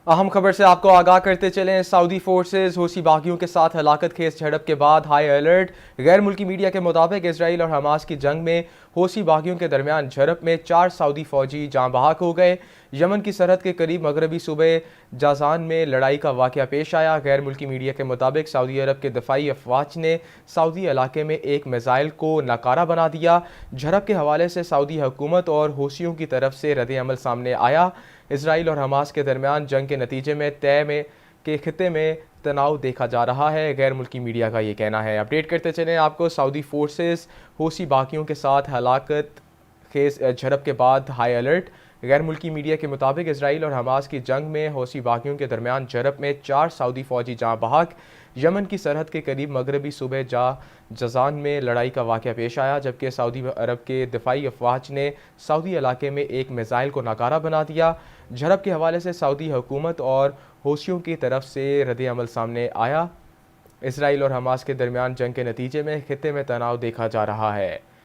अहम खबर से आपको आगाह करते चलें। सऊदी फोर्सेस हूसी बागियों के साथ हलाकत खेज झड़प के बाद हाई अलर्ट। गैर मुल्की मीडिया के मुताबिक इसराइल और हमास की जंग में हूसी बागियों के दरमियान झड़प में 4 सऊदी फौजी जाँ बहक हो गए। यमन की सरहद के करीब मगरबी सूबे जाजान में लड़ाई का वाक़या पेश आया। गैर मुल्की मीडिया के मुताबिक सऊदी अरब के दफाई अफवाज ने सऊदी इलाके में एक मिसाइल को नाकारा बना दिया। झड़प के हवाले से सऊदी हुकूमत और हूसियों की तरफ से रद्द अमल सामने आया। इसराइल और हमास के दरमियान जंग के नतीजे में के खिते में तनाव देखा जा रहा है, गैर मुल्की मीडिया का ये कहना है। अपडेट करते चलें आपको। सऊदी फोर्सेस हूसी बागियों के साथ हलाकत खेज झड़प के बाद हाई अलर्ट। गैर मुल्की मीडिया के मुताबिक इसराइल और हमास की जंग में हूसी बागियों के दरमियान झड़प में 4 सऊदी फौजी जाँ बहक। यमन की सरहद के करीब मगरबी सूबे जजान में लड़ाई का वाक़या पेश आया, जबकि सऊदी अरब के दफाई अफवाज ने सऊदी इलाके में एक मिसाइल को नाकारा बना दिया। झड़प के हवाले से सऊदी हुकूमत और हूसियों की तरफ से रद्द अमल सामने आया। इसराइल और हमास के दरमियान जंग के नतीजे में खित्ते में तनाव देखा जा रहा है।